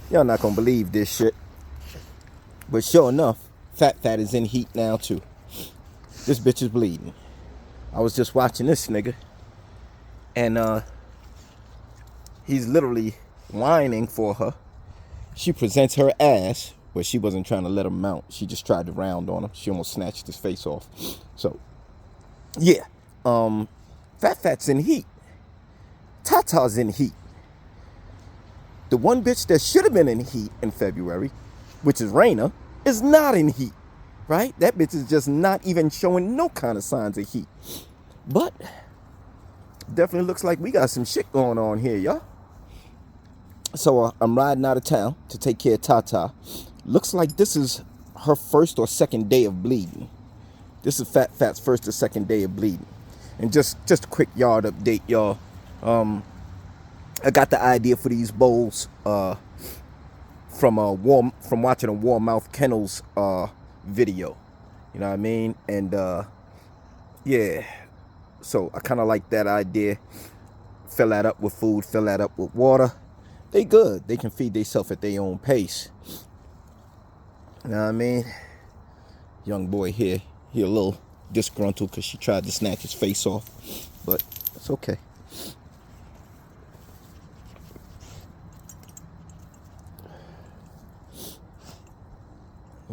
Y'all not gonna believe this shit. But sure enough, Fat is in heat now too. This bitch is bleeding. I was just watching this nigga, and he's literally whining for her. She presents her ass, but she wasn't trying to let him mount. She just tried to round on him. She almost snatched his face off. So, yeah. Fat's in heat. Tata's in heat. The one bitch that should have been in heat in February, which is Raina, is not in heat, right? That bitch is just not even showing no kind of signs of heat. But definitely looks like we got some shit going on here, y'all. So I'm riding out of town to take care of Tata. Looks like this is her first or second day of bleeding. This is Fat's first or second day of bleeding. And just a quick yard update, y'all. I got the idea for these bowls from watching a Warmouth Kennels video. You know what I mean? And yeah, so I kind of like that idea. Fill that up with food, fill that up with water. They good. They can feed themselves at their own pace. You know what I mean? Young boy here, he a little disgruntled because she tried to snatch his face off, but it's okay.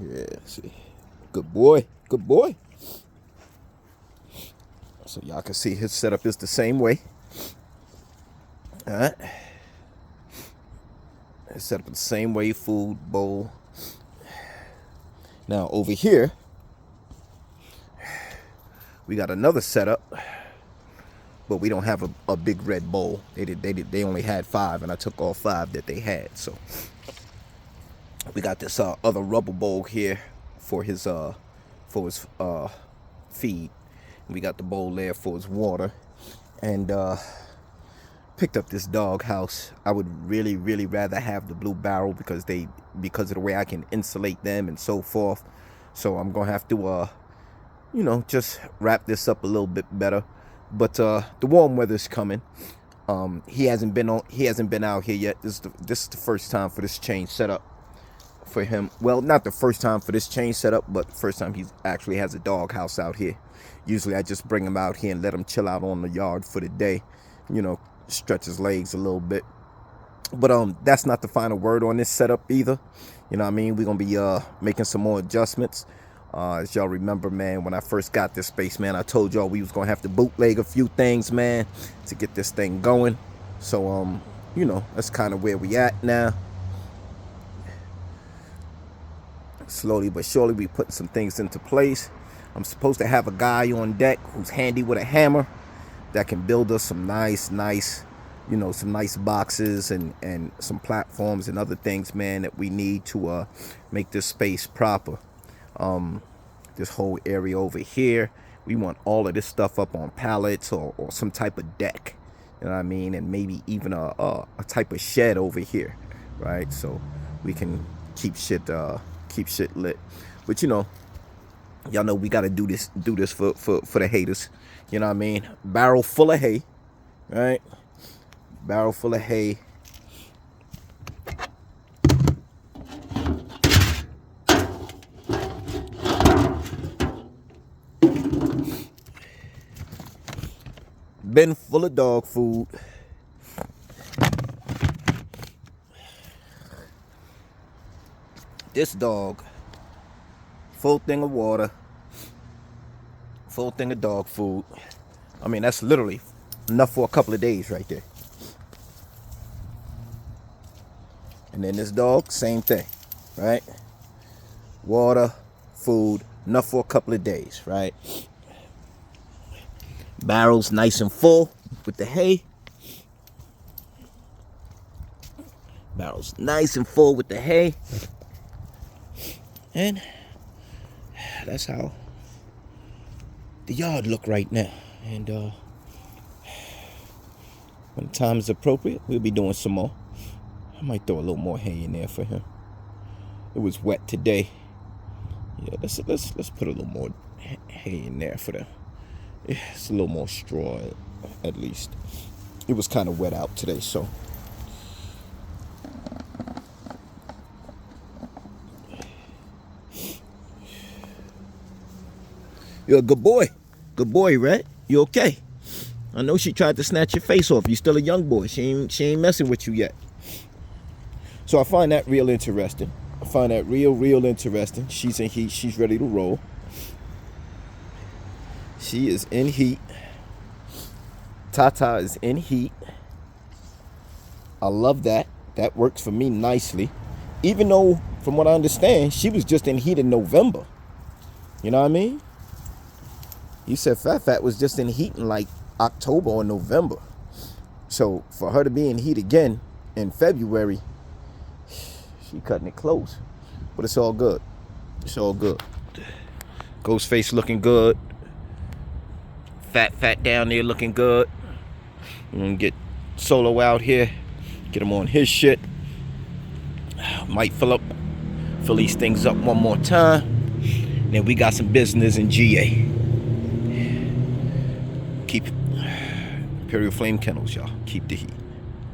Yeah, see. Good boy. Good boy. So y'all can see his setup is the same way. Alright. His setup is the same way, food, bowl. Now over here, we got another setup, but we don't have a big red bowl. They only had 5, and I took all 5 that they had. So we got this other rubber bowl here for his feed. We got the bowl there for his water, and picked up this dog house. I would really rather have the Blue Barrel because of the way I can insulate them and so forth. So I'm gonna have to just wrap this up a little bit better. But the warm weather's coming. He hasn't been out here yet. This is the first time for this change setup for him. Well, not the first time for this change setup, but the first time he actually has a dog house out here. Usually I just bring him out here and let him chill out on the yard for the day, stretch his legs a little bit. But that's not the final word on this setup either. You know what I mean? We're gonna be making some more adjustments. As y'all remember, man, when I first got this space, man, I told y'all we was gonna have to bootleg a few things, man, to get this thing going. So that's kind of where we at now. Slowly but surely we putting some things into place. I'm supposed to have a guy on deck who's handy with a hammer that can build us some nice some nice boxes and some platforms and other things, man, that we need to make this space proper. This whole area over here, we want all of this stuff up on pallets or some type of deck, you know what I mean, and maybe even a type of shed over here, right? So we can keep shit lit. But y'all know we gotta do this for the haters. You know what I mean? Barrel full of hay, right? Barrel full of hay. Bin full of dog food. This dog, full thing of water, full thing of dog food. I mean, that's literally enough for a couple of days right there. And then this dog, same thing, right? Water, food, enough for a couple of days, right? Barrels nice and full with the hay. Barrels nice and full with the hay. And that's how the yard look right now. And when the time is appropriate, we'll be doing some more. I might throw a little more hay in there for him. It was wet today. Yeah, let's put a little more hay in there for them. It's a little more straw at least. It was kind of wet out today, so You're a good boy. Good boy, Red. You okay? I know she tried to snatch your face off. You still a young boy. She ain't messing with you yet. So I find that real interesting. I find that real interesting. She's in heat. She's ready to roll. She is in heat. Tata is in heat. I love that. That works for me nicely. Even though, from what I understand, she was just in heat in November. You know what I mean? You said Fat was just in heat in like October or November. So for her to be in heat again in February, she cutting it close. But it's all good. It's all good. Ghostface looking good. Fat down there looking good. We're gonna get Solo out here. Get him on his shit. Might fill these things up one more time. Then we got some business in GA. Keep Imperial Flame Kennels, y'all. Keep the heat.